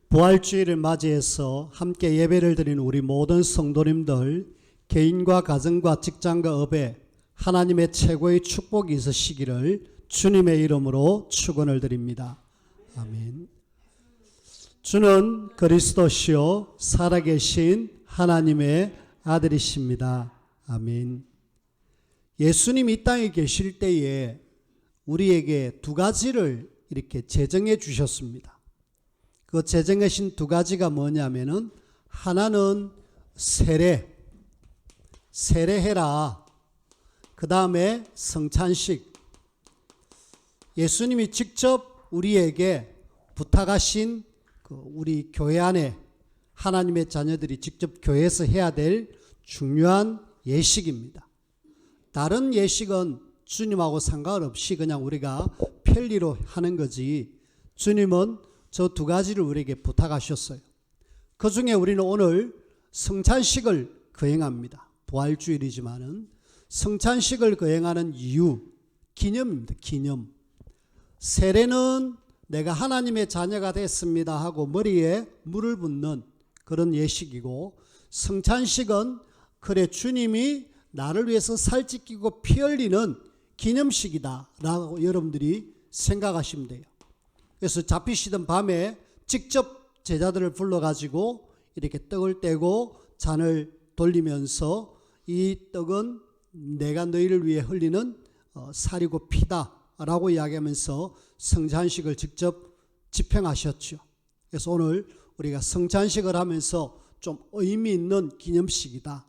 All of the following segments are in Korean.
부활주의를 맞이해서 함께 예배를 드리는 우리 모든 성도님들, 개인과 가정과 직장과 업에 하나님의 최고의 축복이 있으시기를 주님의 이름으로 축원을 드립니다. 아멘. 주는 그리스도시요 살아계신 하나님의 아들이십니다. 아멘. 예수님이 이 땅에 계실 때에 우리에게 두 가지를 이렇게 제정해 주셨습니다. 그 제정하신 두 가지가 뭐냐면은, 하나는 세례해라. 그 다음에 성찬식. 예수님이 직접 우리에게 부탁하신 우리 교회 안에 하나님의 자녀들이 직접 교회에서 해야 될 중요한 예식입니다. 다른 예식은 주님하고 상관없이 그냥 우리가 편리로 하는 거지, 주님은 저 두 가지를 우리에게 부탁하셨어요. 그 중에 우리는 오늘 성찬식을 거행합니다. 부활주일이지만은 성찬식을 거행하는 이유, 기념입니다. 기념. 세례는 내가 하나님의 자녀가 됐습니다 하고 머리에 물을 붓는 그런 예식이고, 성찬식은 그래 주님이 나를 위해서 살 찢기고 피 흘리는 기념식이다 라고 여러분들이 생각하시면 돼요. 그래서 잡히시던 밤에 직접 제자들을 불러가지고 이렇게 떡을 떼고 잔을 돌리면서, 이 떡은 내가 너희를 위해 흘리는 살이고 피다 라고 이야기하면서 성찬식을 직접 집행하셨죠. 그래서 오늘 우리가 성찬식을 하면서 좀 의미 있는 기념식이다.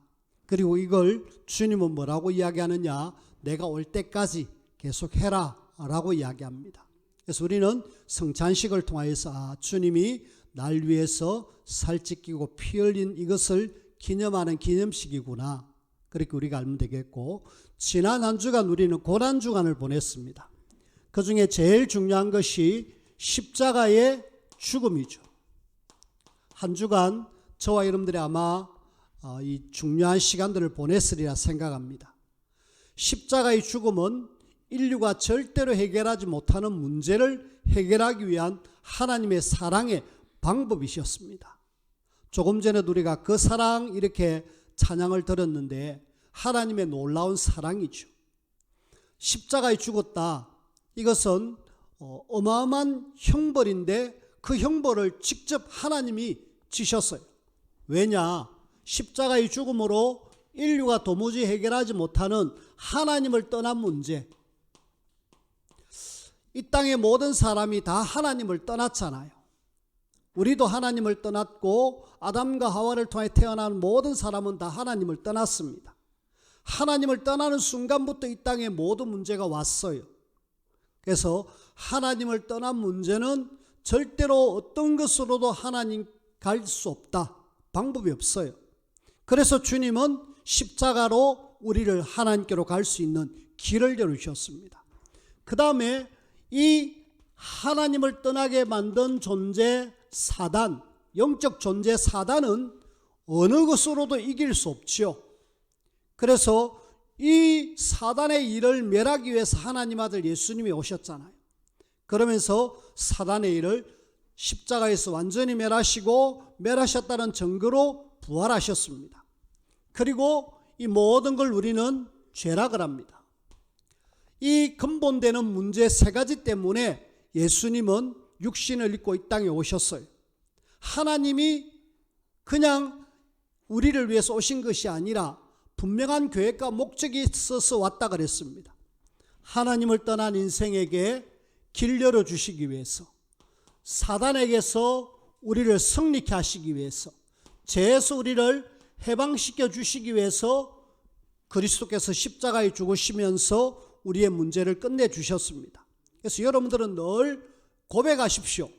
그리고 이걸 주님은 뭐라고 이야기하느냐, 내가 올 때까지 계속 해라 라고 이야기합니다. 그래서 우리는 성찬식을 통하여서 주님이 날 위해서 살 찢기고 피 흘린 이것을 기념하는 기념식이구나, 그렇게 우리가 알면 되겠고, 지난 한 주간 우리는 고난주간을 보냈습니다. 그 중에 제일 중요한 것이 십자가의 죽음이죠. 한 주간 저와 여러분들이 아마 이 중요한 시간들을 보냈으리라 생각합니다. 십자가의 죽음은 인류가 절대로 해결하지 못하는 문제를 해결하기 위한 하나님의 사랑의 방법이셨습니다. 조금 전에도 우리가 그 사랑 이렇게 찬양을 들었는데, 하나님의 놀라운 사랑이죠. 십자가에 죽었다. 이것은 어마어마한 형벌인데 그 형벌을 직접 하나님이 지셨어요. 왜냐? 십자가의 죽음으로 인류가 도무지 해결하지 못하는 하나님을 떠난 문제. 이 땅의 모든 사람이 다 하나님을 떠났잖아요. 우리도 하나님을 떠났고, 아담과 하와를 통해 태어난 모든 사람은 다 하나님을 떠났습니다. 하나님을 떠나는 순간부터 이 땅에 모든 문제가 왔어요. 그래서 하나님을 떠난 문제는 절대로 어떤 것으로도 하나님 갈 수 없다. 방법이 없어요. 그래서 주님은 십자가로 우리를 하나님께로 갈 수 있는 길을 열어주셨습니다. 그 다음에 이 하나님을 떠나게 만든 존재 사단, 영적 존재 사단은 어느 것으로도 이길 수 없죠. 그래서 이 사단의 일을 멸하기 위해서 하나님 아들 예수님이 오셨잖아요. 그러면서 사단의 일을 십자가에서 완전히 멸하시고, 멸하셨다는 증거로 부활하셨습니다. 그리고 이 모든 걸 우리는 죄락을 합니다. 이 근본되는 문제 세 가지 때문에 예수님은 육신을 입고 이 땅에 오셨어요. 하나님이 그냥 우리를 위해서 오신 것이 아니라 분명한 계획과 목적이 있어서 왔다 그랬습니다. 하나님을 떠난 인생에게 길 열어주시기 위해서, 사단에게서 우리를 승리케 하시기 위해서, 죄에서 우리를 해방시켜 주시기 위해서 그리스도께서 십자가에 죽으시면서 우리의 문제를 끝내주셨습니다. 그래서 여러분들은 늘 고백하십시오.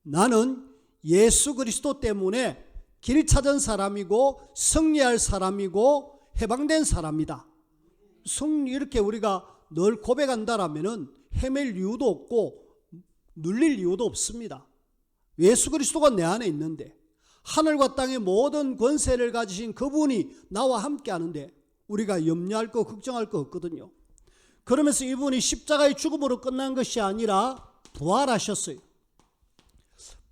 나는 예수 그리스도 때문에 길 찾은 사람이고 승리할 사람이고 해방된 사람이다. 이렇게 우리가 늘 고백한다라면 헤맬 이유도 없고 눌릴 이유도 없습니다. 예수 그리스도가 내 안에 있는데, 하늘과 땅의 모든 권세를 가지신 그분이 나와 함께 하는데 우리가 염려할 거 걱정할 거 없거든요. 그러면서 이분이 십자가의 죽음으로 끝난 것이 아니라 부활하셨어요.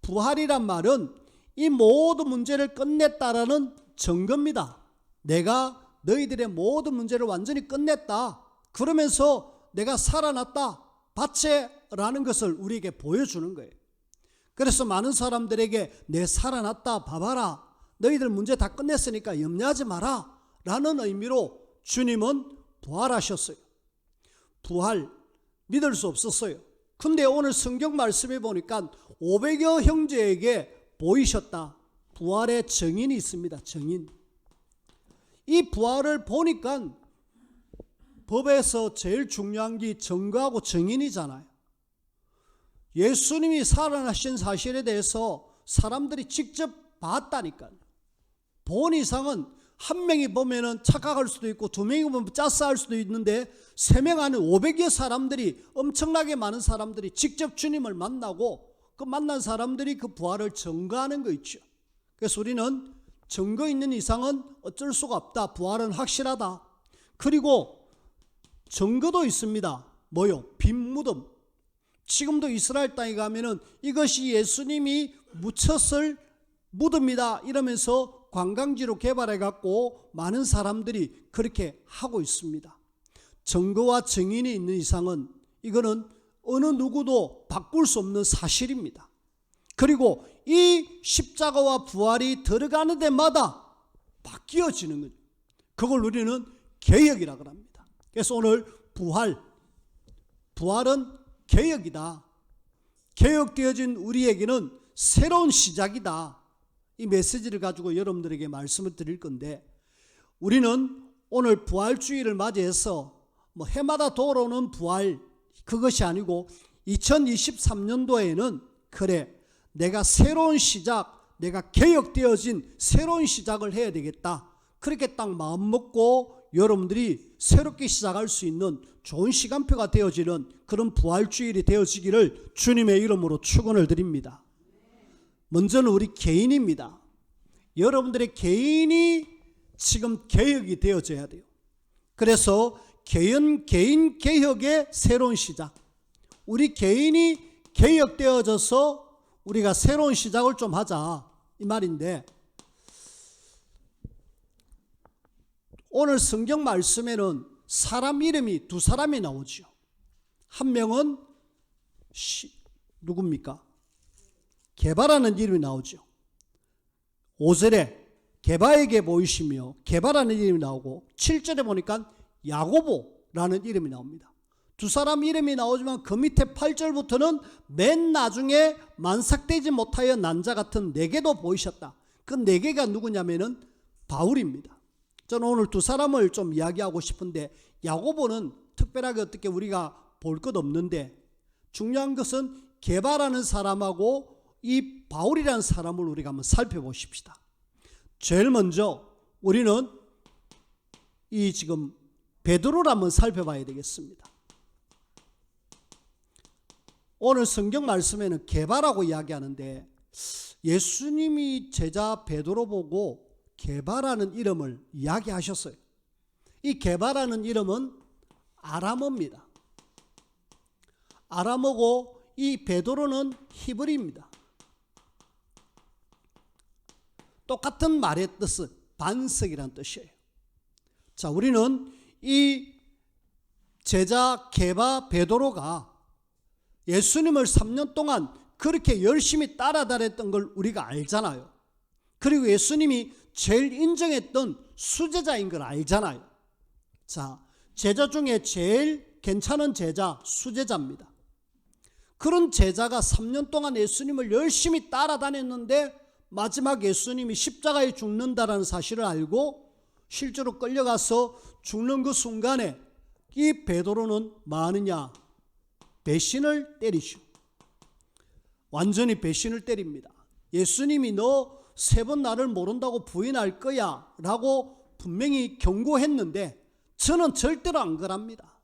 부활이란 말은 이 모든 문제를 끝냈다라는 증거입니다. 내가 너희들의 모든 문제를 완전히 끝냈다. 그러면서 내가 살아났다. 바체라는 것을 우리에게 보여주는 거예요. 그래서 많은 사람들에게 내 살아났다. 봐봐라. 너희들 문제 다 끝냈으니까 염려하지 마라. 라는 의미로 주님은 부활하셨어요. 부활 믿을 수 없었어요. 근데 오늘 성경 말씀에 보니까 500여 형제에게 보이셨다. 부활의 증인이 있습니다. 증인. 이 부활을 보니까 법에서 제일 중요한 게 증거하고 증인이잖아요. 예수님이 살아나신 사실에 대해서 사람들이 직접 봤다니까요. 본 이상은 한 명이 보면은 착각할 수도 있고 두 명이 보면 짜싸할 수도 있는데 3명 안에 500여 사람들이, 엄청나게 많은 사람들이 직접 주님을 만나고 그 만난 사람들이 그 부활을 증거하는 거 있죠. 그래서 우리는 증거 있는 이상은 어쩔 수가 없다. 부활은 확실하다. 그리고 증거도 있습니다. 뭐요? 빈 무덤. 지금도 이스라엘 땅에 가면은 이것이 예수님이 묻혔을 무덤이다 이러면서 관광지로 개발해 갖고 많은 사람들이 그렇게 하고 있습니다. 증거와 증인이 있는 이상은 이거는 어느 누구도 바꿀 수 없는 사실입니다. 그리고 이 십자가와 부활이 들어가는 데마다 바뀌어지는 거죠. 그걸 우리는 개혁이라고 합니다. 그래서 오늘 부활은 개혁이다. 개혁되어진 우리에게는 새로운 시작이다. 이 메시지를 가지고 여러분들에게 말씀을 드릴 건데, 우리는 오늘 부활주의를 맞이해서 해마다 돌아오는 부활, 그것이 아니고 2023년도에는 그래, 내가 새로운 시작, 내가 개혁되어진 새로운 시작을 해야 되겠다. 그렇게 딱 마음먹고 여러분들이 새롭게 시작할 수 있는 좋은 시간표가 되어지는 그런 부활주일이 되어지기를 주님의 이름으로 축원을 드립니다. 먼저는 우리 개인입니다. 여러분들의 개인이 지금 개혁이 되어져야 돼요. 그래서 개인 개혁의 새로운 시작, 우리 개인이 개혁되어져서 우리가 새로운 시작을 좀 하자 이 말인데, 오늘 성경 말씀에는 사람 이름이 2사람이 나오죠. 한 명은 누굽니까? 게바라는 이름이 나오죠. 5절에 게바에게 보이시며 게바라는 이름이 나오고 7절에 보니까 야고보라는 이름이 나옵니다. 2사람 이름이 나오지만 그 밑에 8절부터는 맨 나중에 만삭되지 못하여 난자 같은 4개도 보이셨다. 그 4개가 누구냐면은 바울입니다. 저는 오늘 2사람을 좀 이야기하고 싶은데, 야고보는 특별하게 어떻게 우리가 볼 것 없는데, 중요한 것은 게바라는 사람하고 이 바울이라는 사람을 우리가 한번 살펴보십시다. 제일 먼저 우리는 이 지금 베드로를 한번 살펴봐야 되겠습니다. 오늘 성경 말씀에는 게바라고 이야기하는데, 예수님이 제자 베드로 보고 게바라는 이름을 이야기하셨어요. 이 게바라는 이름은 아람어입니다. 아람어고 이 베드로는 히브리입니다. 똑같은 말의 뜻은 반석이라는 뜻이에요. 자, 우리는 이 제자 게바 베드로가 예수님을 3년 동안 그렇게 열심히 따라다녔던 걸 우리가 알잖아요. 그리고 예수님이 제일 인정했던 수제자인 걸 알잖아요. 자, 제자 중에 제일 괜찮은 제자 수제자입니다. 그런 제자가 3년 동안 예수님을 열심히 따라다녔는데 마지막 예수님이 십자가에 죽는다라는 사실을 알고 실제로 끌려가서 죽는 그 순간에 이 베드로는 뭐 하느냐? 배신을 때리죠. 완전히 배신을 때립니다. 예수님이 너 3번 나를 모른다고 부인할 거야 라고 분명히 경고했는데, 저는 절대로 안 그럽니다.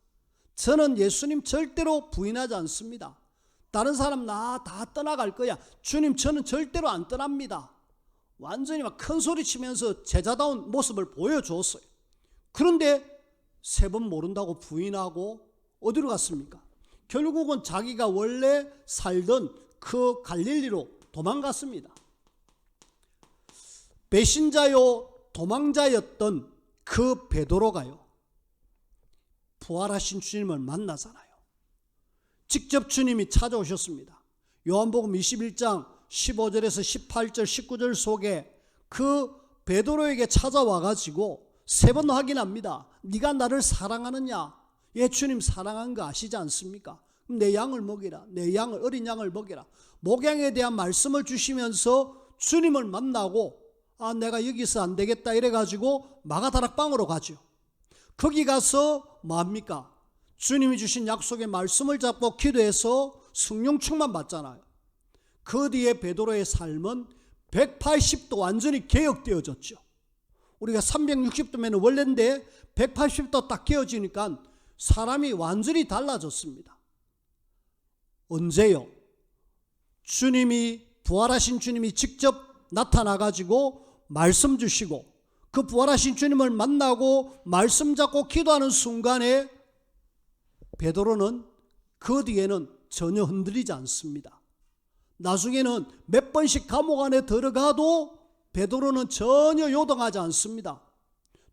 저는 예수님 절대로 부인하지 않습니다. 다른 사람 나 다 떠나갈 거야. 주님, 저는 절대로 안 떠납니다. 완전히 막 큰 소리 치면서 제자다운 모습을 보여줬어요. 그런데 3번 모른다고 부인하고 어디로 갔습니까? 결국은 자기가 원래 살던 그 갈릴리로 도망갔습니다. 배신자요 도망자였던 그 베드로가요, 부활하신 주님을 만나잖아요. 직접 주님이 찾아오셨습니다. 요한복음 21장 15절에서 18절 19절 속에 그 베드로에게 찾아와 가지고 세 번 확인합니다. 네가 나를 사랑하느냐? 예, 주님 사랑한 거 아시지 않습니까? 내 양을 먹이라. 내 양을, 어린 양을 먹이라. 목양에 대한 말씀을 주시면서 주님을 만나고, 아, 내가 여기서 안 되겠다 이래가지고 마가다락방으로 가죠. 거기 가서 뭐합니까? 주님이 주신 약속의 말씀을 잡고 기도해서 성령 충만 받잖아요. 그 뒤에 베드로의 삶은 180도 완전히 개혁되어졌죠. 우리가 360도면 원래인데 180도 딱 개어지니까 사람이 완전히 달라졌습니다. 언제요? 주님이, 부활하신 주님이 직접 나타나가지고 말씀 주시고 그 부활하신 주님을 만나고 말씀 잡고 기도하는 순간에 베드로는 그 뒤에는 전혀 흔들리지 않습니다. 나중에는 몇 번씩 감옥 안에 들어가도 베드로는 전혀 요동하지 않습니다.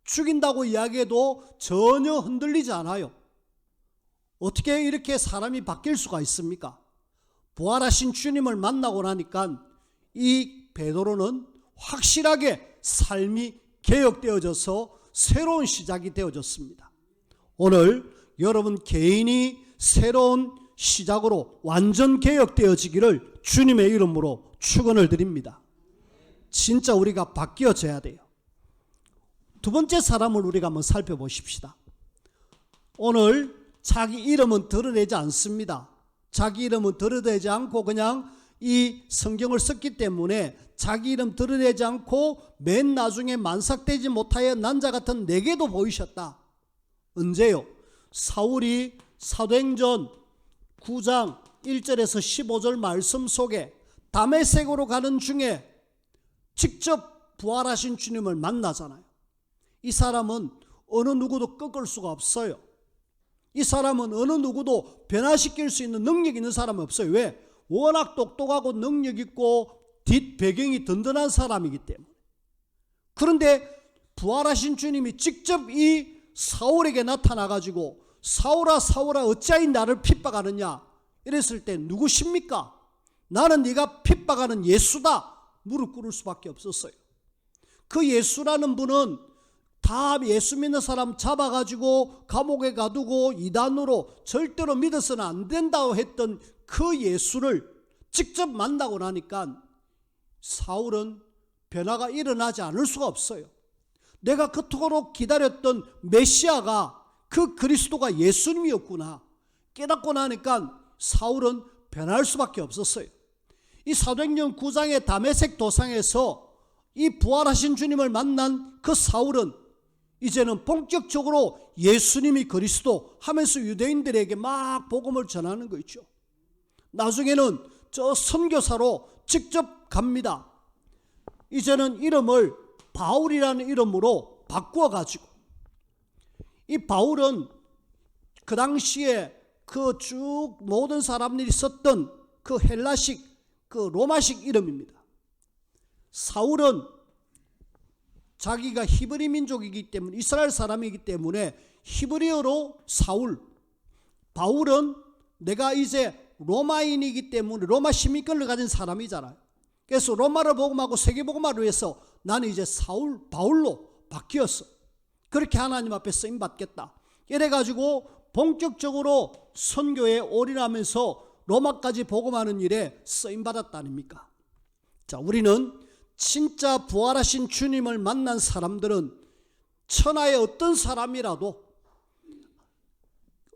죽인다고 이야기해도 전혀 흔들리지 않아요. 어떻게 이렇게 사람이 바뀔 수가 있습니까? 부활하신 주님을 만나고 나니까 이 베드로는 확실하게 삶이 개혁되어져서 새로운 시작이 되어졌습니다. 오늘 여러분 개인이 새로운 시작으로 완전 개혁되어지기를 주님의 이름으로 축원을 드립니다. 진짜 우리가 바뀌어져야 돼요. 두 번째 사람을 우리가 한번 살펴보십시다. 오늘 자기 이름은 드러내지 않습니다. 자기 이름은 드러내지 않고 그냥 이 성경을 썼기 때문에 자기 이름 드러내지 않고 맨 나중에 만삭되지 못하여 난자 같은 내게도 보이셨다. 언제요? 사울이 사도행전 9장 1절에서 15절 말씀 속에 다메섹으로 가는 중에 직접 부활하신 주님을 만나잖아요. 이 사람은 어느 누구도 꺾을 수가 없어요. 이 사람은 어느 누구도 변화시킬 수 있는 능력 있는 사람은 없어요. 왜? 워낙 똑똑하고 능력 있고 뒷 배경이 든든한 사람이기 때문에. 그런데 부활하신 주님이 직접 이 사울에게 나타나가지고 사울아 사울아 어찌하여 나를 핍박하느냐 이랬을 때 누구십니까? 나는 네가 핍박하는 예수다. 무릎 꿇을 수밖에 없었어요. 그 예수라는 분은 다 예수 믿는 사람 잡아가지고 감옥에 가두고 이단으로 절대로 믿어서는 안 된다고 했던 그 예수를 직접 만나고 나니까 사울은 변화가 일어나지 않을 수가 없어요. 내가 그토록 기다렸던 메시아가 그 그리스도가 예수님이었구나 깨닫고 나니까 사울은 변할 수밖에 없었어요. 이 사도행전 9장의 다메섹 도상에서 이 부활하신 주님을 만난 그 사울은 이제는 본격적으로 예수님이 그리스도 하면서 유대인들에게 막 복음을 전하는 거 있죠. 나중에는 저 선교사로 직접 갑니다. 이제는 이름을 바울이라는 이름으로 바꾸어가지고 이 바울은 그 당시에 그 쭉 모든 사람들이 썼던 그 헬라식 그 로마식 이름입니다. 사울은 자기가 히브리 민족이기 때문에 이스라엘 사람이기 때문에 히브리어로 사울, 바울은 내가 이제 로마인이기 때문에 로마 시민권을 가진 사람이잖아요. 그래서 로마를 복음하고 세계복음화를 위해서 나는 이제 사울, 바울로 바뀌었어. 그렇게 하나님 앞에 쓰임받겠다. 이래가지고 본격적으로 선교에 올인하면서 로마까지 복음하는 일에 쓰임받았다 아닙니까? 자, 우리는 진짜 부활하신 주님을 만난 사람들은 천하의 어떤 사람이라도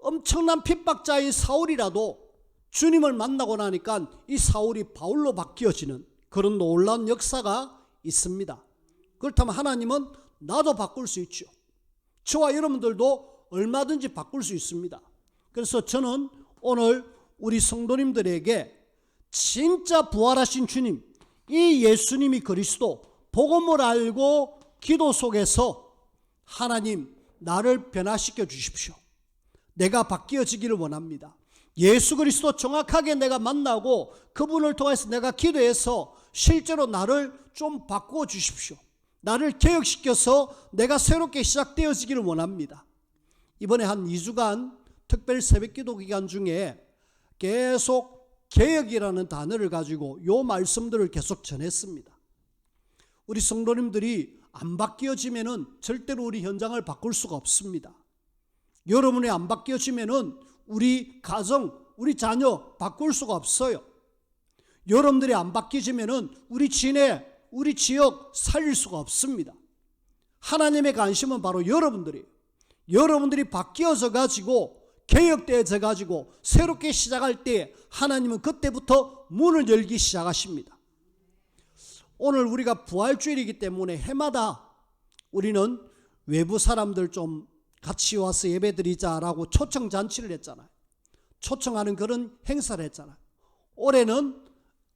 엄청난 핍박자인 사울이라도 주님을 만나고 나니까 이 사울이 바울로 바뀌어지는 그런 놀라운 역사가 있습니다. 그렇다면 하나님은 나도 바꿀 수 있죠. 저와 여러분들도 얼마든지 바꿀 수 있습니다. 그래서 저는 오늘 우리 성도님들에게 진짜 부활하신 주님, 이 예수님이 그리스도 복음을 알고 기도 속에서 하나님 나를 변화시켜 주십시오. 내가 바뀌어지기를 원합니다. 예수 그리스도 정확하게 내가 만나고 그분을 통해서 내가 기도해서 실제로 나를 좀 바꾸어 주십시오. 나를 개혁시켜서 내가 새롭게 시작되어지기를 원합니다. 이번에 한 2주간 특별 새벽기도 기간 중에 계속 개혁이라는 단어를 가지고 요 말씀들을 계속 전했습니다. 우리 성도님들이 안 바뀌어지면은 절대로 우리 현장을 바꿀 수가 없습니다. 여러분이 안 바뀌어지면은 우리 가정, 우리 자녀 바꿀 수가 없어요. 여러분들이 안 바뀌어지면은 우리 지네, 우리 지역 살릴 수가 없습니다. 하나님의 관심은 바로 여러분들이에요. 여러분들이 바뀌어져 가지고 개혁되어져 가지고 새롭게 시작할 때 하나님은 그때부터 문을 열기 시작하십니다. 오늘 우리가 부활주일이기 때문에 해마다 우리는 외부 사람들 좀 같이 와서 예배드리자라고 초청 잔치를 했잖아요. 초청하는 그런 행사를 했잖아요. 올해는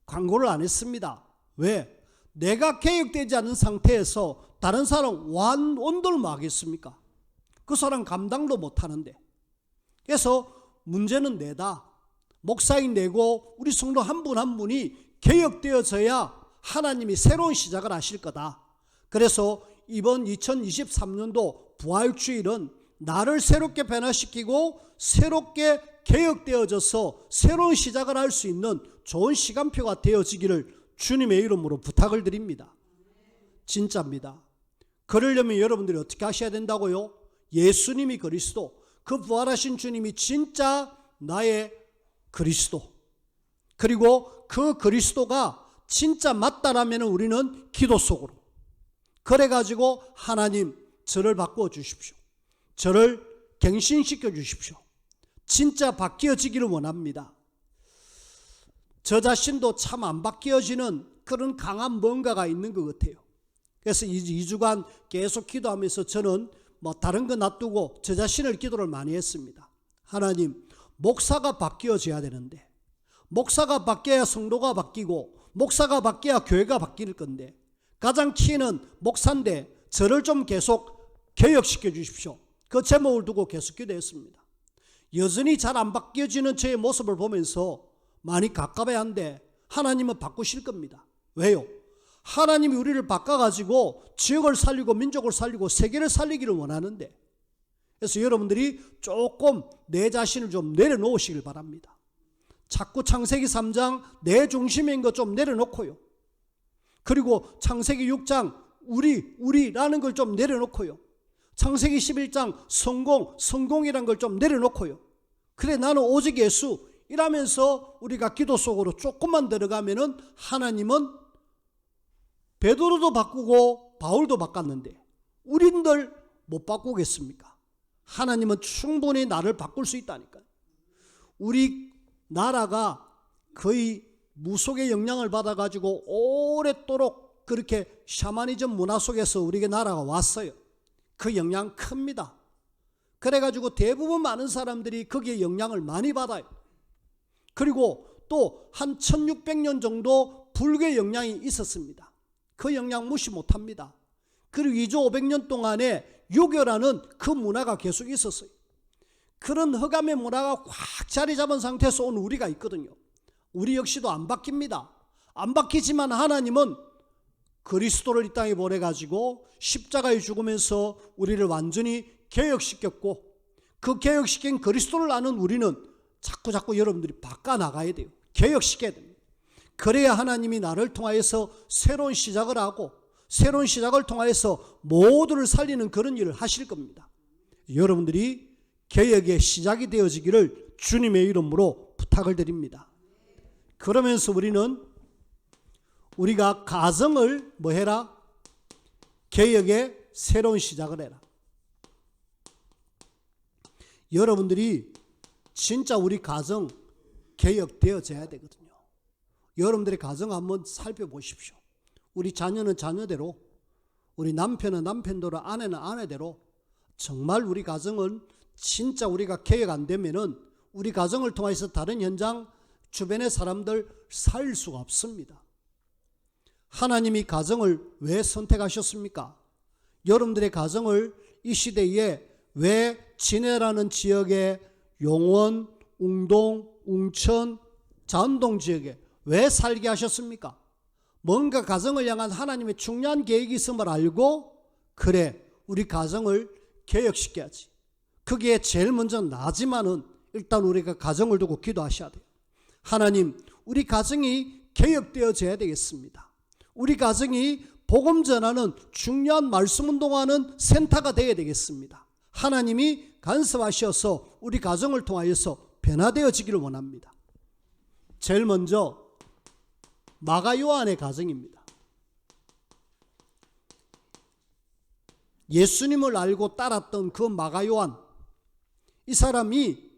광고를 안 했습니다. 왜? 내가 개혁되지 않은 상태에서 다른 사람 온돌 뭐 하겠습니까? 그 사람 감당도 못하는데. 그래서 문제는 내다. 목사인 내고 우리 성도 한 분 한 분이 개혁되어져야 하나님이 새로운 시작을 하실 거다. 그래서 이번 2023년도 부활주일은 나를 새롭게 변화시키고 새롭게 개혁되어져서 새로운 시작을 할 수 있는 좋은 시간표가 되어지기를 주님의 이름으로 부탁을 드립니다. 진짜입니다. 그러려면 여러분들이 어떻게 하셔야 된다고요? 예수님이 그리스도, 그 부활하신 주님이 진짜 나의 그리스도, 그리고 그 그리스도가 진짜 맞다라면 우리는 기도 속으로 그래가지고 하나님 저를 바꾸어 주십시오. 저를 갱신시켜 주십시오. 진짜 바뀌어지기를 원합니다. 저 자신도 참 안 바뀌어지는 그런 강한 뭔가가 있는 것 같아요. 그래서 2주간 계속 기도하면서 저는 다른 거 놔두고 저 자신을 기도를 많이 했습니다. 하나님, 목사가 바뀌어져야 되는데, 목사가 바뀌어야 성도가 바뀌고, 목사가 바뀌어야 교회가 바뀔 건데, 가장 키는 목사인데 저를 좀 계속 개혁시켜 주십시오. 그 제목을 두고 계속 기도했습니다. 여전히 잘 안 바뀌어지는 저의 모습을 보면서 많이 갑갑해한데 하나님은 바꾸실 겁니다. 왜요? 하나님이 우리를 바꿔가지고 지역을 살리고 민족을 살리고 세계를 살리기를 원하는데, 그래서 여러분들이 조금 내 자신을 좀 내려놓으시길 바랍니다. 자꾸 창세기 3장 내 중심인 거 좀 내려놓고요. 그리고 창세기 6장 우리라는 걸 좀 내려놓고요. 창세기 11장 성공이란 걸 좀 내려놓고요. 그래 나는 오직 예수 이라면서 우리가 기도 속으로 조금만 들어가면은 하나님은 베드로도 바꾸고 바울도 바꿨는데 우린들 못 바꾸겠습니까? 하나님은 충분히 나를 바꿀 수 있다니까요. 우리 나라가 거의 무속의 영향을 받아가지고 오랫도록 그렇게 샤머니즘 문화 속에서 우리 나라가 왔어요. 그 영향 큽니다. 그래가지고 대부분 많은 사람들이 거기에 영향을 많이 받아요. 그리고 또 한 1600년 정도 불교의 영향이 있었습니다. 그 영향 무시 못합니다. 그리고 2조 500년 동안에 유교라는 그 문화가 계속 있었어요. 그런 흑암의 문화가 꽉 자리 잡은 상태에서 온 우리가 있거든요. 우리 역시도 안 바뀝니다. 안 바뀌지만 하나님은 그리스도를 이 땅에 보내가지고 십자가에 죽으면서 우리를 완전히 개혁시켰고, 그 개혁시킨 그리스도를 아는 우리는 자꾸 여러분들이 바꿔나가야 돼요. 개혁시켜야 됩니다. 그래야 하나님이 나를 통하여서 새로운 시작을 하고 새로운 시작을 통하여서 모두를 살리는 그런 일을 하실 겁니다. 여러분들이 개혁의 시작이 되어지기를 주님의 이름으로 부탁을 드립니다. 그러면서 우리가 가정을 뭐 해라? 개혁의 새로운 시작을 해라. 여러분들이 진짜 우리 가정 개혁되어져야 되거든요. 여러분들의 가정 한번 살펴보십시오. 우리 자녀는 자녀대로, 우리 남편은 남편대로, 아내는 아내대로 정말 우리 가정은 진짜 우리가 개혁 안 되면은 우리 가정을 통해서 다른 현장 주변의 사람들 살릴 수가 없습니다. 하나님이 가정을 왜 선택하셨습니까? 여러분들의 가정을 이 시대에 왜 진해라는 지역의 용원, 웅동, 웅천, 자운동 지역에 왜 살게 하셨습니까? 뭔가 가정을 향한 하나님의 중요한 계획이 있음을 알고, 그래 우리 가정을 개혁시켜야지. 그게 제일 먼저 나지만은 일단 우리가 가정을 두고 기도하셔야 돼요. 하나님, 우리 가정이 개혁되어져야 되겠습니다. 우리 가정이 복음 전하는 중요한 말씀 운동하는 센터가 되어야 되겠습니다. 하나님이 간섭하셔서 우리 가정을 통하여서 변화되어지기를 원합니다. 제일 먼저 마가 요한의 가정입니다. 예수님을 알고 따랐던 그 마가 요한, 이 사람이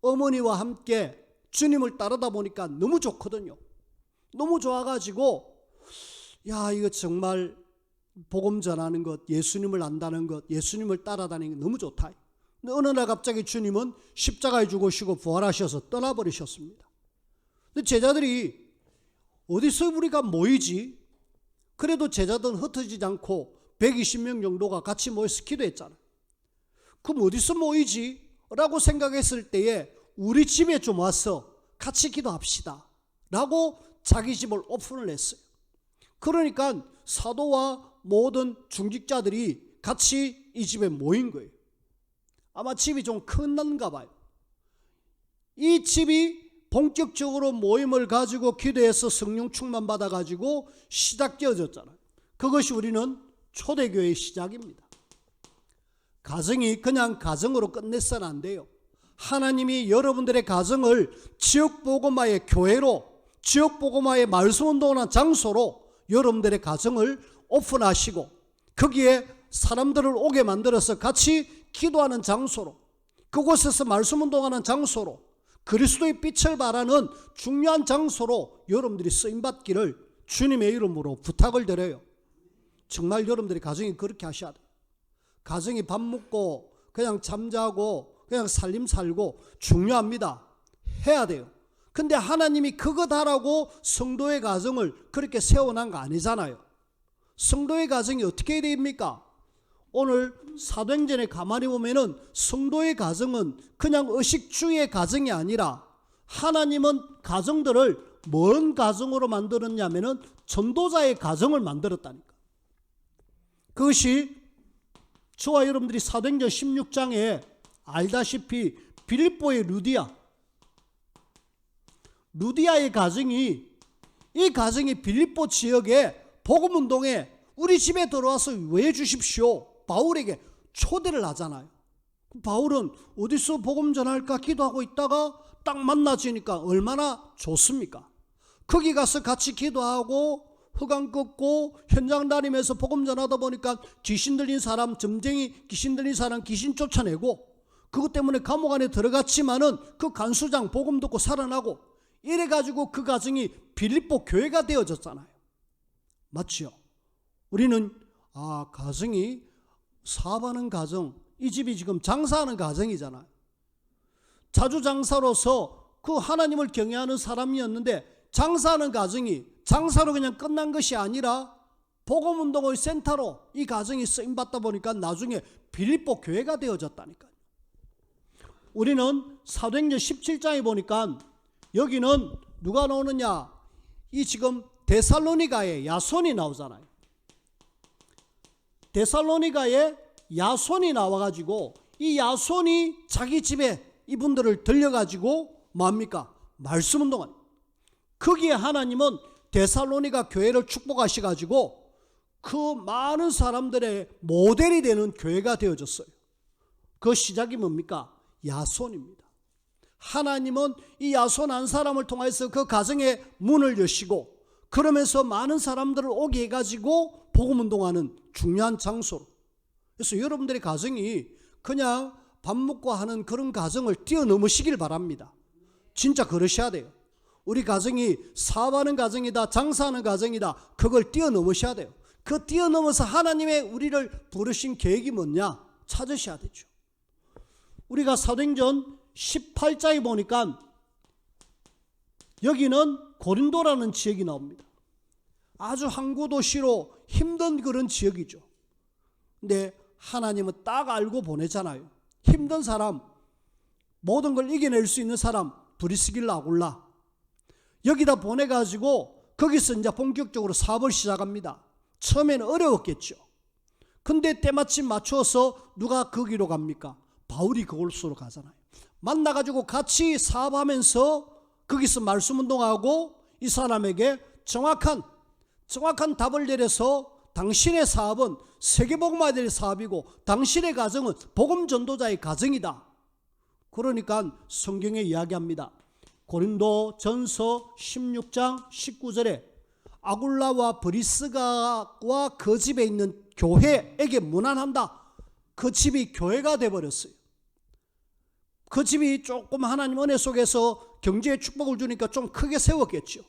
어머니와 함께 주님을 따르다 보니까 너무 좋거든요. 너무 좋아가지고 야, 이거 정말 복음 전하는 것, 예수님을 안다는 것, 예수님을 따라다니는 게 너무 좋다. 근데 어느 날 갑자기 주님은 십자가에 죽으시고 부활하셔서 떠나버리셨습니다. 근데 제자들이 어디서 우리가 모이지? 그래도 제자들은 흩어지지 않고 120명 정도가 같이 모여서 기도했잖아요. 그럼 어디서 모이지? 라고 생각했을 때에 우리 집에 좀 와서 같이 기도합시다 라고 자기 집을 오픈을 했어요. 그러니까 사도와 모든 중직자들이 같이 이 집에 모인 거예요. 아마 집이 좀 큰가 봐요. 이 집이 본격적으로 모임을 가지고 기도해서 성령 충만 받아가지고 시작되어졌잖아요. 그것이 우리는 초대교회의 시작입니다. 가정이 그냥 가정으로 끝내서는 안 돼요. 하나님이 여러분들의 가정을 지역복음화의 교회로, 지역복음화의 말씀운동하는 장소로 여러분들의 가정을 오픈하시고, 거기에 사람들을 오게 만들어서 같이 기도하는 장소로, 그곳에서 말씀운동하는 장소로, 그리스도의 빛을 발하는 중요한 장소로 여러분들이 쓰임받기를 주님의 이름으로 부탁을 드려요. 정말 여러분들이 가정이 그렇게 하셔야 돼요. 가정이 밥 먹고 그냥 잠자고 그냥 살림 살고 중요합니다. 해야 돼요. 근데 하나님이 그것 하라고 성도의 가정을 그렇게 세워놓은 거 아니잖아요. 성도의 가정이 어떻게 됩니까? 오늘 사도행전에 가만히 보면은 성도의 가정은 그냥 의식주의 가정이 아니라 하나님은 가정들을 뭔 가정으로 만들었냐면은 전도자의 가정을 만들었다니까. 그것이 저와 여러분들이 사도행전 16장에 알다시피 빌립보의 루디아의 가정이, 이 가정이 빌립보 지역에 복음운동에 우리 집에 들어와서 왜 주십시오 바울에게 초대를 하잖아요. 바울은 어디서 복음 전할까 기도하고 있다가 딱 만나지니까 얼마나 좋습니까? 거기 가서 같이 기도하고 흑암 꺾고 현장 다니면서 복음 전하다 보니까 귀신 들린 사람, 점쟁이 귀신 들린 사람 귀신 쫓아내고, 그것 때문에 감옥 안에 들어갔지만은 그 간수장 복음 듣고 살아나고, 이래가지고 그 가정이 빌립보 교회가 되어졌잖아요. 맞죠? 우리는 가정이 사업하는 가정, 이 집이 지금 장사하는 가정이잖아요. 자주 장사로서 그 하나님을 경외하는 사람이었는데, 장사하는 가정이 장사로 그냥 끝난 것이 아니라 복음운동의 센터로 이 가정이 쓰임받다 보니까 나중에 빌립보 교회가 되어졌다니까요. 우리는 사도행전 17장에 보니까 여기는 누가 나오느냐, 이 지금 데살로니가에 야손이 나오잖아요. 데살로니가에 야손이 나와가지고 이 야손이 자기 집에 이분들을 들려가지고 뭡니까? 말씀운동을. 거기에 하나님은 데살로니가 교회를 축복하셔가지고 그 많은 사람들의 모델이 되는 교회가 되어졌어요. 그 시작이 뭡니까? 야손입니다. 하나님은 이 야손 한 사람을 통해서 그 가정의 문을 여시고, 그러면서 많은 사람들을 오게 해가지고 복음운동하는 중요한 장소로. 그래서 여러분들의 가정이 그냥 밥 먹고 하는 그런 가정을 뛰어넘으시길 바랍니다. 진짜 그러셔야 돼요. 우리 가정이 사업하는 가정이다, 장사하는 가정이다, 그걸 뛰어넘으셔야 돼요. 그 뛰어넘어서 하나님의 우리를 부르신 계획이 뭐냐 찾으셔야 되죠. 우리가 사도행전 18장에 보니까 여기는 고린도라는 지역이 나옵니다. 아주 항구 도시로 힘든 그런 지역이죠. 근데 하나님은 딱 알고 보내잖아요. 힘든 사람, 모든 걸 이겨낼 수 있는 사람 브리스길라 아굴라 여기다 보내가지고 거기서 이제 본격적으로 사업을 시작합니다. 처음에는 어려웠겠죠. 근데 때마침 맞춰서 누가 거기로 갑니까? 바울이 그곳으로 가잖아요. 만나가지고 같이 사업하면서 거기서 말씀 운동하고 이 사람에게 정확한 답을 내려서 당신의 사업은 세계복음화될 사업이고 당신의 가정은 복음 전도자의 가정이다. 그러니까 성경에 이야기합니다. 고린도 전서 16장 19절에 아굴라와 브리스가와 그 집에 있는 교회에게 문안한다. 그 집이 교회가 되어버렸어요. 그 집이 조금 하나님 은혜 속에서 경제의 축복을 주니까 좀 크게 세웠겠죠.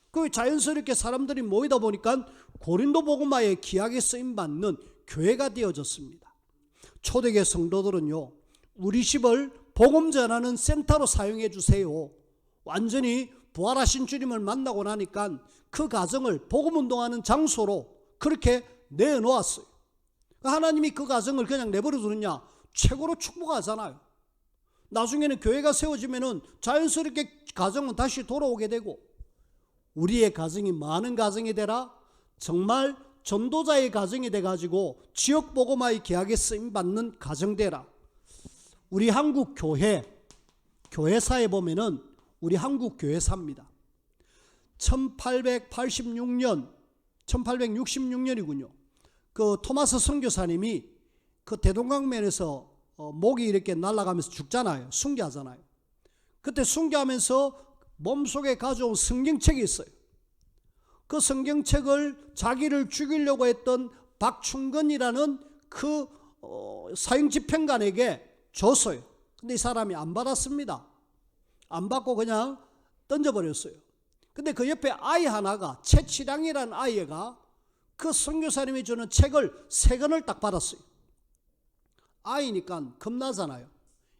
그 자연스럽게 사람들이 모이다 보니까 고린도 복음화의 기약에 쓰임받는 교회가 되어졌습니다. 초대교회 성도들은요, 우리 집을 복음 전하는 센터로 사용해 주세요. 완전히 부활하신 주님을 만나고 나니까 그 가정을 복음 운동하는 장소로 그렇게 내놓았어요. 하나님이 그 가정을 그냥 내버려 두느냐? 최고로 축복하잖아요. 나중에는 교회가 세워지면은 자연스럽게 가정은 다시 돌아오게 되고, 우리의 가정이 많은 가정이 되라, 정말 전도자의 가정이 돼가지고 지역 복음화의 계약에 쓰임 받는 가정 되라. 우리 한국 교회사에 보면은 우리 한국 교회사입니다. 1866년이군요. 그 토마스 선교사님이 그 대동강면에서 목이 이렇게 날아가면서 죽잖아요. 순교하잖아요. 그때 순교하면서 몸속에 가져온 성경책이 있어요. 그 성경책을 자기를 죽이려고 했던 박충근이라는 그 사형집행관에게 줬어요. 근데 이 사람이 안 받았습니다. 안 받고 그냥 던져버렸어요. 근데 그 옆에 아이 하나가, 최치량이라는 아이가 그 선교사님이 주는 책을 3권을 딱 받았어요. 아이니까 겁나잖아요.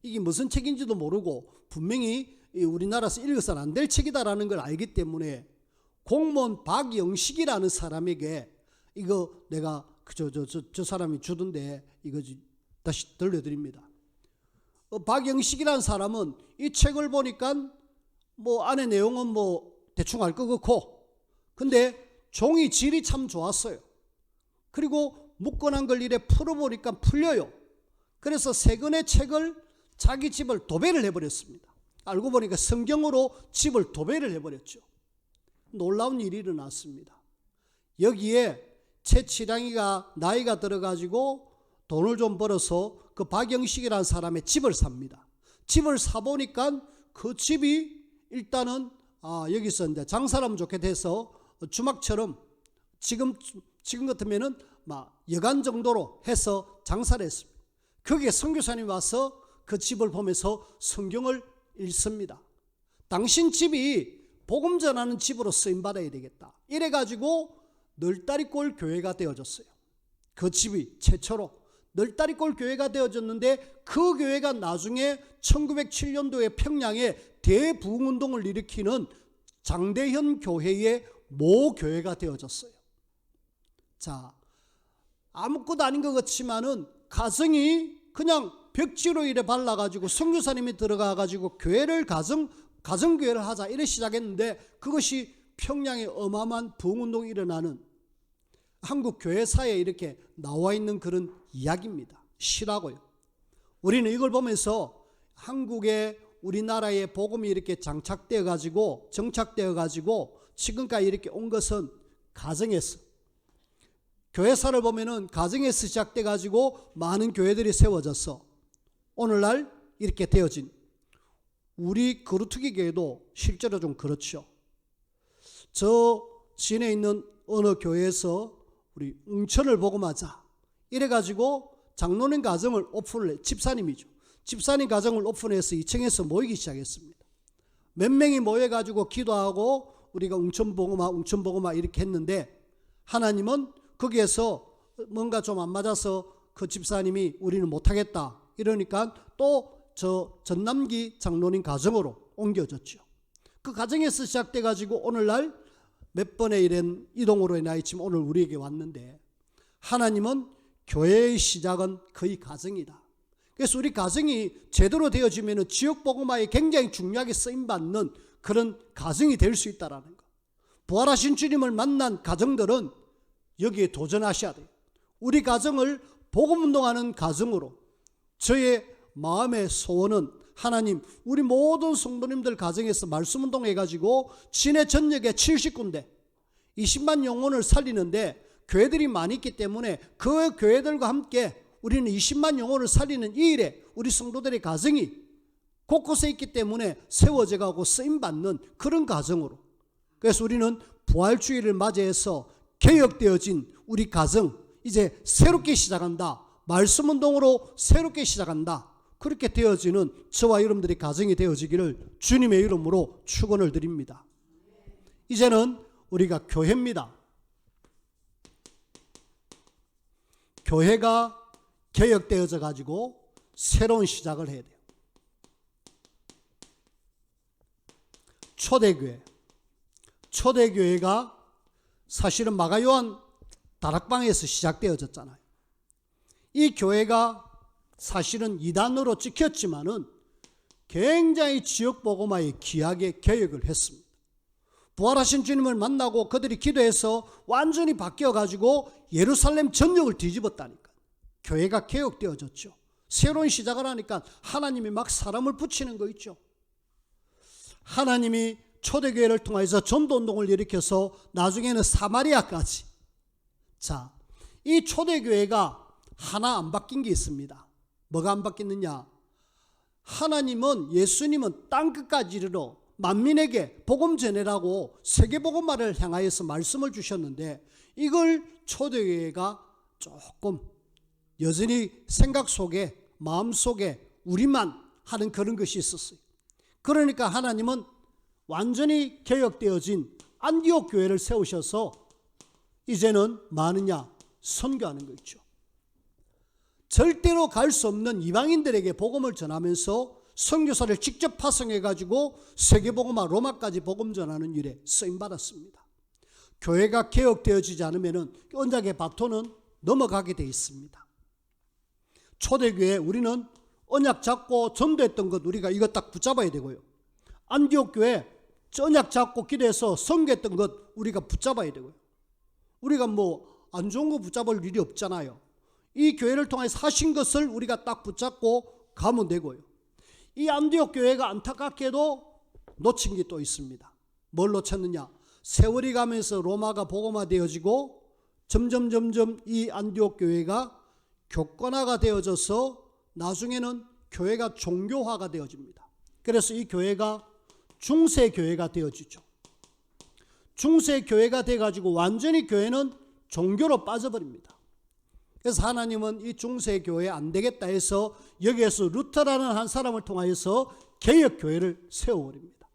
이게 무슨 책인지도 모르고 분명히 우리나라에서 읽어서는 안 될 책이다라는 걸 알기 때문에 공무원 박영식이라는 사람에게 이거 내가 저 사람이 주던데 이거 다시 들려드립니다. 박영식이라는 사람은 이 책을 보니까 뭐 안에 내용은 뭐 대충 알 것 같고, 근데 종이 질이 참 좋았어요. 그리고 묶어놓은 걸 이래 풀어보니까 풀려요. 그래서 3권의 책을 자기 집을 도배를 해버렸습니다. 알고 보니까 성경으로 집을 도배를 해버렸죠. 놀라운 일이 일어났습니다. 여기에 최치량이가 나이가 들어가지고 돈을 좀 벌어서 그 박영식이라는 사람의 집을 삽니다. 집을 사보니까 그 집이 일단은 여기서 이제 장사를 하면 좋게 돼서 주막처럼 지금 같으면은 막 여간 정도로 해서 장사를 했습니다. 거기에 선교사님이 와서 그 집을 보면서 성경을 읽습니다. 당신 집이 복음 전하는 집으로 쓰임받아야 되겠다. 이래가지고 널다리골 교회가 되어졌어요. 그 집이 최초로 널다리골 교회가 되어졌는데, 그 교회가 나중에 1907년도에 평양에 대부흥운동을 일으키는 장대현 교회의 모교회가 되어졌어요. 자, 아무것도 아닌 것 같지만은 가정이 그냥 벽지로 이래 발라가지고 선교사님이 들어가가지고 교회를 가정교회를 하자 이래 시작했는데, 그것이 평양에 어마어마한 부흥운동이 일어나는 한국 교회사에 이렇게 나와 있는 그런 이야기입니다. 시라고요. 우리는 이걸 보면서 한국의 우리나라의 복음이 이렇게 정착되어 가지고 지금까지 이렇게 온 것은 가정에서, 교회사를 보면은 가정에서 시작돼 가지고 많은 교회들이 세워져서 오늘날 이렇게 되어진 우리 거루트기 교회도 실제로 좀 그렇죠. 저 시내에 있는 어느 교회에서 우리 웅천을 복음하자 이래가지고 장로님 가정을 오픈을 해. 집사님이죠. 집사님 가정을 오픈해서 2층에서 모이기 시작했습니다. 몇 명이 모여가지고 기도하고 우리가 웅천 복음화 이렇게 했는데, 하나님은 거기에서 뭔가 좀 안 맞아서 그 집사님이 우리는 못하겠다 이러니까 또 저 전남기 장로님 가정으로 옮겨졌죠. 그 가정에서 시작돼 가지고 오늘날 몇 번의 이런 이동으로 인하여 지금 오늘 우리에게 왔는데, 하나님은 교회의 시작은 거의 가정이다. 그래서 우리 가정이 제대로 되어지면 지역복음화에 굉장히 중요하게 쓰임받는 그런 가정이 될 수 있다는 것. 부활하신 주님을 만난 가정들은 여기에 도전하셔야 돼요. 우리 가정을 복음운동하는 가정으로, 저의 마음의 소원은 하나님, 우리 모든 성도님들 가정에서 말씀운동 해가지고 시내 전역에 70군데 20만 영혼을 살리는데, 교회들이 많이 있기 때문에 그 교회들과 함께 우리는 20만 영혼을 살리는 이 일에 우리 성도들의 가정이 곳곳에 있기 때문에 세워져 가고 쓰임받는 그런 가정으로, 그래서 우리는 부활주의를 맞이해서 개혁되어진 우리 가정, 이제 새롭게 시작한다, 말씀운동으로 새롭게 시작한다, 그렇게 되어지는 저와 여러분들의 가정이 되어지기를 주님의 이름으로 축원을 드립니다. 이제는 우리가 교회입니다. 교회가 개혁되어져 가지고 새로운 시작을 해야 돼요. 초대교회가 사실은 마가요한 다락방에서 시작되어졌잖아요. 이 교회가 사실은 이단으로 찍혔지만은 굉장히 지역복음화에 귀하게 개혁을 했습니다. 부활하신 주님을 만나고 그들이 기도해서 완전히 바뀌어가지고 예루살렘 전역을 뒤집었다니까. 교회가 개혁되어졌죠. 새로운 시작을 하니까 하나님이 막 사람을 붙이는 거 있죠. 하나님이 초대교회를 통해서 전도운동을 일으켜서 나중에는 사마리아까지. 자, 이 초대교회가 하나 안 바뀐 게 있습니다. 뭐가 안 바뀌느냐? 하나님은, 예수님은 땅끝까지 이르러 만민에게 복음 전해라고 세계복음화를 향하여서 말씀을 주셨는데, 이걸 초대교회가 조금 여전히 생각 속에, 마음 속에 우리만 하는 그런 것이 있었어요. 그러니까 하나님은 완전히 개혁되어진 안디옥 교회를 세우셔서 이제는 뭐하느냐? 선교하는 거 있죠. 절대로 갈 수 없는 이방인들에게 복음을 전하면서 선교사를 직접 파송해가지고 세계복음화 로마까지 복음 전하는 일에 쓰임받았습니다. 교회가 개혁되어지지 않으면 언약의 바톤은 넘어가게 돼 있습니다. 초대교회 우리는 언약 잡고 전도했던 것, 우리가 이거 딱 붙잡아야 되고요. 안디옥 교회 언약 잡고 기도해서 선교했던 것 우리가 붙잡아야 되고요. 우리가 뭐 안 좋은 거 붙잡을 일이 없잖아요. 이 교회를 통해서 하신 것을 우리가 딱 붙잡고 가면 되고요. 이 안디옥 교회가 안타깝게도 놓친 게 또 있습니다. 뭘 놓쳤느냐? 세월이 가면서 로마가 복음화되어지고 점점 이 안디옥 교회가 교권화가 되어져서 나중에는 교회가 종교화가 되어집니다. 그래서 이 교회가 중세교회가 되어지죠. 중세교회가 돼가지고 완전히 교회는 종교로 빠져버립니다. 그래서 하나님은 이 중세교회 안 되겠다 해서 여기에서 루터라는 한 사람을 통하여서 개혁교회를 세워버립니다.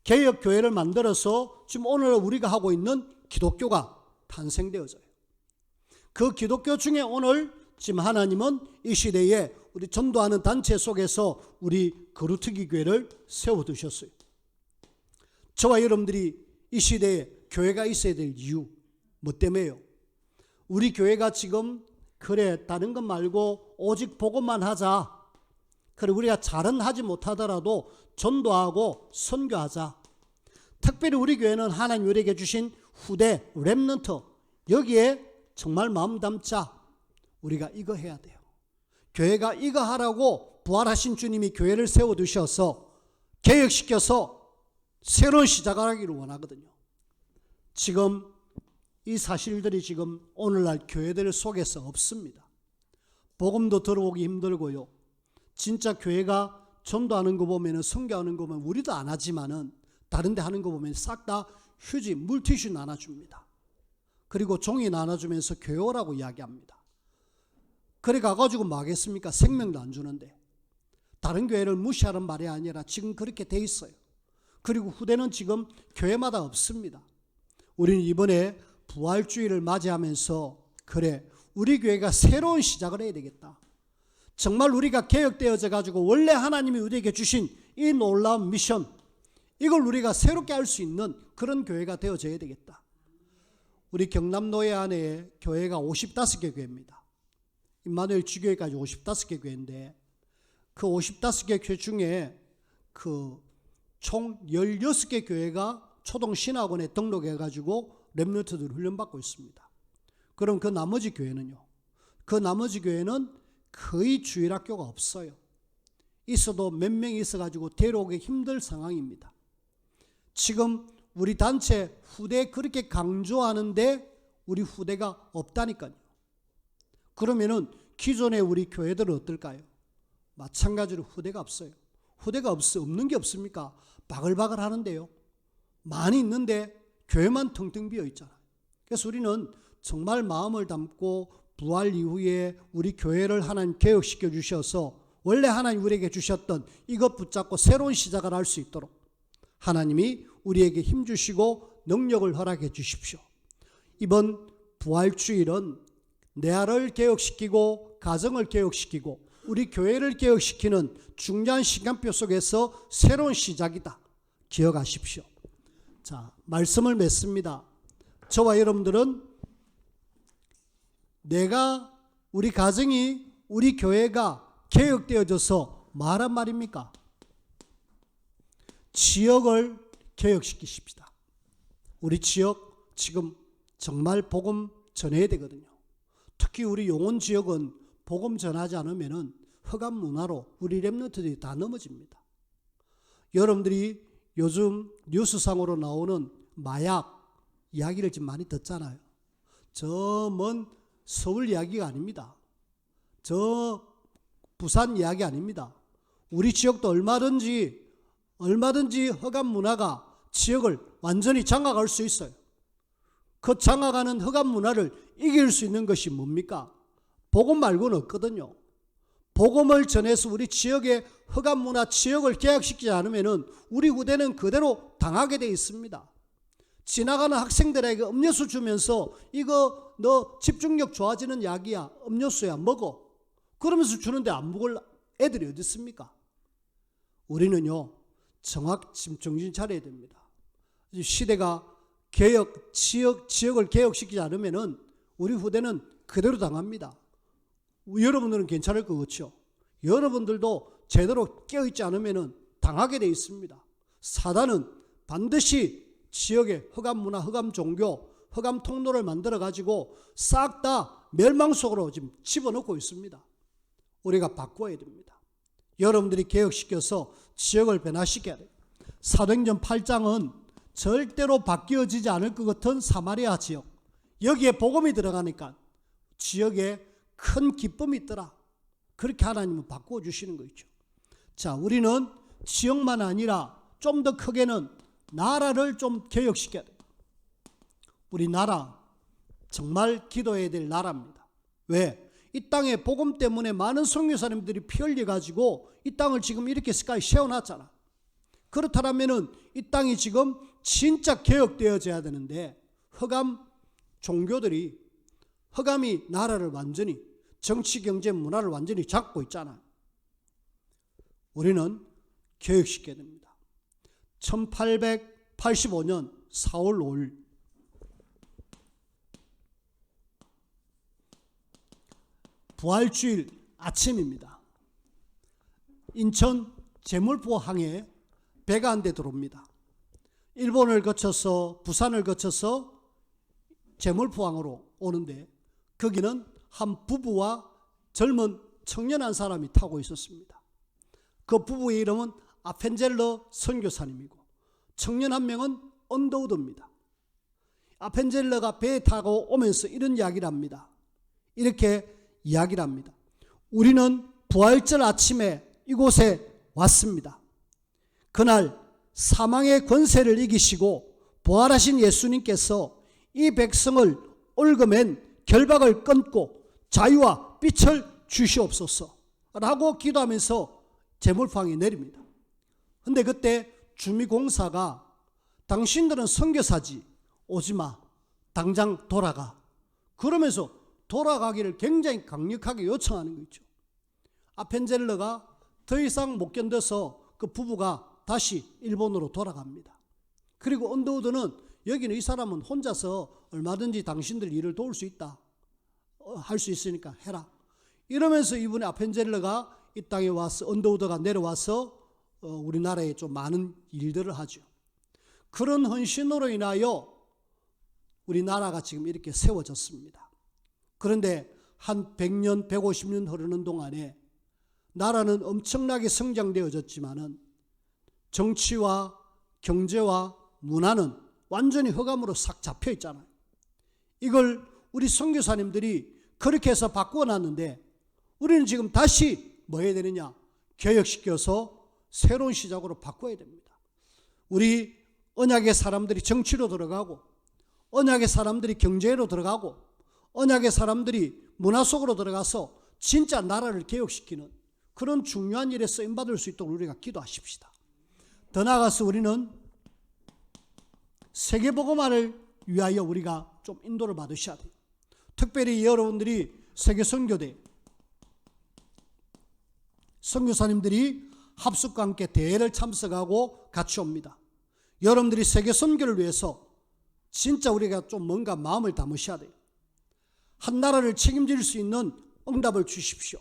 개혁교회를 만들어서 지금 오늘 우리가 하고 있는 기독교가 탄생되어져요. 그 기독교 중에 오늘 지금 하나님은 이 시대에 우리 전도하는 단체 속에서 우리 거루트기 교회를 세워두셨어요. 저와 여러분들이 이 시대에 교회가 있어야 될 이유, 뭐 때문에요? 우리 교회가 지금 그래 다른 것 말고 오직 복음만 하자, 그래 우리가 잘은 하지 못하더라도 전도하고 선교하자. 특별히 우리 교회는 하나님 우리에게 주신 후대 렘넌트, 여기에 정말 마음 담자. 우리가 이거 해야 돼요. 교회가 이거 하라고 부활하신 주님이 교회를 세워두셔서 개혁시켜서 새로운 시작을 하기를 원하거든요. 지금 이 사실들이 지금 오늘날 교회들 속에서 없습니다. 복음도 들어오기 힘들고요. 진짜 교회가 전도하는 거 보면, 선교하는 거 보면 우리도 안 하지만은 다른 데 하는 거 보면 싹 다 휴지, 물티슈 나눠줍니다. 그리고 종이 나눠주면서 교회 오라고 이야기합니다. 그래 가가지고 뭐 하겠습니까? 생명도 안 주는데. 다른 교회를 무시하는 말이 아니라 지금 그렇게 돼 있어요. 그리고 후대는 지금 교회마다 없습니다. 우리는 이번에 부활주의를 맞이하면서 그래 우리 교회가 새로운 시작을 해야 되겠다. 정말 우리가 개혁되어져 가지고 원래 하나님이 우리에게 주신 이 놀라운 미션, 이걸 우리가 새롭게 할 수 있는 그런 교회가 되어져야 되겠다. 우리 경남노예 안에 교회가 55개 교회입니다. 임마누엘 주교회까지 55개 교회인데 그 55개 교회 중에 그 총 16개 교회가 초동 신학원에 등록해가지고 렘넌트들 훈련받고 있습니다. 그럼 그 나머지 교회는요? 그 나머지 교회는 거의 주일학교가 없어요. 있어도 몇 명이 있어가지고 데려오기 힘들 상황입니다. 지금 우리 단체 후대 그렇게 강조하는데 우리 후대가 없다니까요. 그러면은 기존의 우리 교회들은 어떨까요? 마찬가지로 후대가 없어요. 후대가 없는 게 없습니까? 바글바글 하는데요. 많이 있는데 교회만 텅텅 비어 있잖아요. 그래서 우리는 정말 마음을 담고 부활 이후에 우리 교회를 하나님 개혁시켜 주셔서 원래 하나님 우리에게 주셨던 이것 붙잡고 새로운 시작을 할 수 있도록 하나님이 우리에게 힘 주시고 능력을 허락해 주십시오. 이번 부활주일은 내아를 개혁시키고 가정을 개혁시키고 우리 교회를 개혁시키는 중요한 시간표 속에서 새로운 시작이다. 기억하십시오. 자, 말씀을 맺습니다. 저와 여러분들은 내가 우리 가정이 우리 교회가 개혁되어져서 말한 말입니까? 지역을 개혁시키십시다. 우리 지역 지금 정말 복음 전해야 되거든요. 특히 우리 용원 지역은 복음 전하지 않으면 흑암 문화로 우리 렘넌트들이 다 넘어집니다. 여러분들이 요즘 뉴스상으로 나오는 마약 이야기를 지금 많이 듣잖아요. 저 먼 서울 이야기가 아닙니다. 저 부산 이야기 아닙니다. 우리 지역도 얼마든지 흑암 문화가 지역을 완전히 장악할 수 있어요. 그 장악하는 흑암 문화를 이길 수 있는 것이 뭡니까? 복음 말고는 없거든요. 복음을 전해서 우리 지역의 흑암 문화 지역을 개혁시키지 않으면 우리 후대는 그대로 당하게 돼 있습니다. 지나가는 학생들에게 음료수 주면서 이거 너 집중력 좋아지는 약이야, 음료수야, 먹어. 그러면서 주는데 안 먹을 애들이 어디 있습니까? 우리는요, 지금 정신 차려야 됩니다. 시대가 지역을 개혁시키지 않으면 우리 후대는 그대로 당합니다. 여러분들은 괜찮을 것 같죠? 여러분들도 제대로 깨어있지 않으면 당하게 되어 있습니다. 사단은 반드시 지역의 흑암 문화, 흑암 종교, 흑암 통로를 만들어가지고 싹 다 멸망 속으로 지금 집어넣고 있습니다. 우리가 바꿔야 됩니다. 여러분들이 개혁시켜서 지역을 변화시켜야 돼요. 사도행전 8장은 절대로 바뀌어지지 않을 것 같은 사마리아 지역, 여기에 복음이 들어가니까 지역에 큰 기쁨이 있더라. 그렇게 하나님은 바꾸어 주시는 거죠. 자, 우리는 지역만 아니라 좀 더 크게는 나라를 좀 개혁시켜야 돼요. 우리 나라 정말 기도해야 될 나라입니다. 왜? 이 땅에 복음 때문에 많은 선교사님들이 피 흘려가지고 이 땅을 지금 이렇게까지 세워놨잖아. 그렇다면 이 땅이 지금 진짜 개혁되어져야 되는데 흑암 종교들이 흑암이 나라를 완전히 정치, 경제, 문화를 완전히 잡고 있잖아요. 우리는 개혁시켜야 됩니다. 1885년 4월 5일 부활주일 아침입니다. 인천 제물포 항에 배가 한 대 들어옵니다. 일본을 거쳐서 부산을 거쳐서 제물포항으로 오는데 거기는 한 부부와 젊은 청년 한 사람이 타고 있었습니다. 그 부부의 이름은 아펜젤러 선교사님이고 청년 한 명은 언더우드입니다. 아펜젤러가 배에 타고 오면서 이런 이야기를 합니다. 이렇게 이야기를 합니다. 우리는 부활절 아침에 이곳에 왔습니다. 그날 사망의 권세를 이기시고 부활하신 예수님께서 이 백성을 얽어맨 결박을 끊고 자유와 빛을 주시옵소서 라고 기도하면서 제물포항에 내립니다. 근데 그때 주미공사가 당신들은 선교사지 오지마, 당장 돌아가, 그러면서 돌아가기를 굉장히 강력하게 요청하는 거죠. 아펜젤러가 더 이상 못 견뎌서 그 부부가 다시 일본으로 돌아갑니다. 그리고 언더우드는 여기는 이 사람은 혼자서 얼마든지 당신들 일을 도울 수 있다, 할 수 있으니까 해라, 이러면서 이분의 아펜젤러가 이 땅에 와서 언더우드가 내려와서 우리나라에 좀 많은 일들을 하죠. 그런 헌신으로 인하여 우리나라가 지금 이렇게 세워졌습니다. 그런데 한 100년, 150년 흐르는 동안에 나라는 엄청나게 성장되어졌지만은 정치와 경제와 문화는 완전히 흑암으로 싹 잡혀 있잖아요. 이걸 우리 선교사님들이 그렇게 해서 바꾸어놨는데 우리는 지금 다시 뭐 해야 되느냐? 개혁시켜서 새로운 시작으로 바꿔야 됩니다. 우리 언약의 사람들이 정치로 들어가고, 언약의 사람들이 경제로 들어가고, 언약의 사람들이 문화 속으로 들어가서 진짜 나라를 개혁시키는 그런 중요한 일에 쓰임받을 수 있도록 우리가 기도하십시다. 더 나아가서 우리는 세계복음화를 위하여 우리가 좀 인도를 받으셔야 돼요. 특별히 여러분들이 세계선교대 선교사님들이 합숙과 함께 대회를 참석하고 같이 옵니다. 여러분들이 세계선교를 위해서 진짜 우리가 좀 뭔가 마음을 담으셔야 돼요. 한 나라를 책임질 수 있는 응답을 주십시오.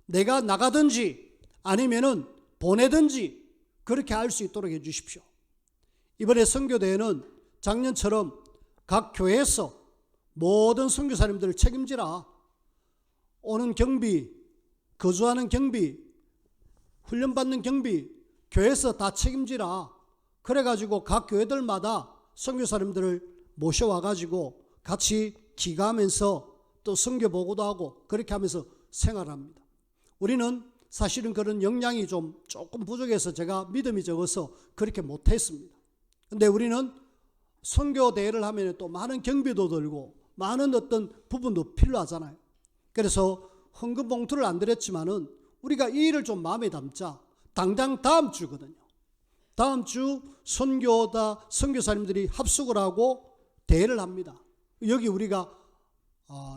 내가 나가든지 아니면은 보내든지 그렇게 할 수 있도록 해 주십시오. 이번에 선교대회는 작년처럼 각 교회에서 모든 선교사님들을 책임지라. 오는 경비, 거주하는 경비, 훈련받는 경비, 교회에서 다 책임지라. 그래가지고 각 교회들마다 선교사님들을 모셔와가지고 같이 기가하면서 또 선교 보고도 하고 그렇게 하면서 생활합니다. 우리는 사실은 그런 역량이 조금 부족해서 제가 믿음이 적어서 그렇게 못했습니다. 근데 우리는 선교 대회를 하면 또 많은 경비도 들고 많은 어떤 부분도 필요하잖아요. 그래서 헌금 봉투를 안 드렸지만은 우리가 이 일을 좀 마음에 담자. 당장 다음 주거든요. 다음 주 선교사님들이 합숙을 하고 대회를 합니다. 여기 우리가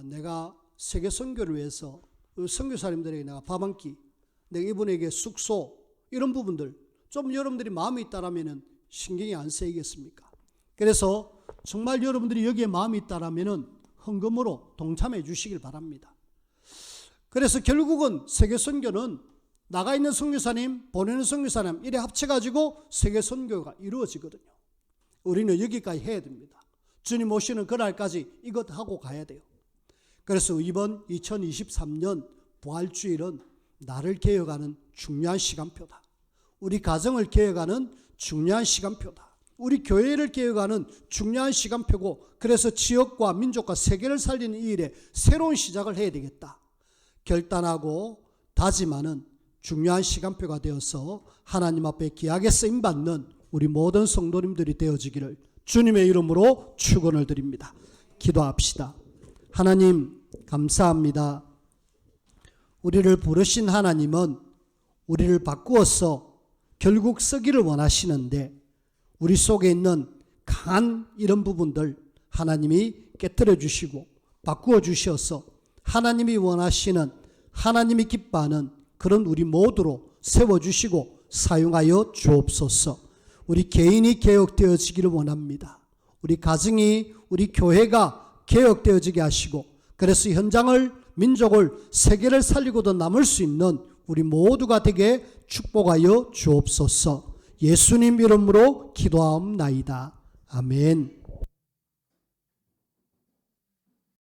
내가 세계 선교를 위해서 선교사님들에게 내가 밥 한 끼, 내가 이분에게 숙소 이런 부분들 좀 여러분들이 마음이 있다라면은 신경이 안 쓰이겠습니까? 그래서 정말 여러분들이 여기에 마음이 있다라면은 헌금으로 동참해 주시길 바랍니다. 그래서 결국은 세계 선교는 나가 있는 선교사님, 보내는 선교사님 이래 합쳐가지고 세계 선교가 이루어지거든요. 우리는 여기까지 해야 됩니다. 주님 오시는 그날까지 이것 하고 가야 돼요. 그래서 이번 2023년 부활주일은 나를 개혁하는 중요한 시간표다. 우리 가정을 개혁하는 중요한 시간표다. 우리 교회를 개혁하는 중요한 시간표고, 그래서 지역과 민족과 세계를 살리는 이 일에 새로운 시작을 해야 되겠다. 결단하고 다짐하는 중요한 시간표가 되어서 하나님 앞에 귀하게 쓰임받는 우리 모든 성도님들이 되어지기를 주님의 이름으로 축원을 드립니다. 기도합시다. 하나님 감사합니다. 우리를 부르신 하나님은 우리를 바꾸어서 결국 쓰기를 원하시는데 우리 속에 있는 강한 이런 부분들 하나님이 깨뜨려 주시고 바꾸어 주셔서 하나님이 원하시는, 하나님이 기뻐하는 그런 우리 모두로 세워주시고 사용하여 주옵소서. 우리 개인이 개혁되어지기를 원합니다. 우리 가정이, 우리 교회가 개혁되어지게 하시고, 그래서 현장을, 민족을, 세계를 살리고도 남을 수 있는 우리 모두가 되게 축복하여 주옵소서. 예수님 이름으로 기도하옵나이다. 아멘.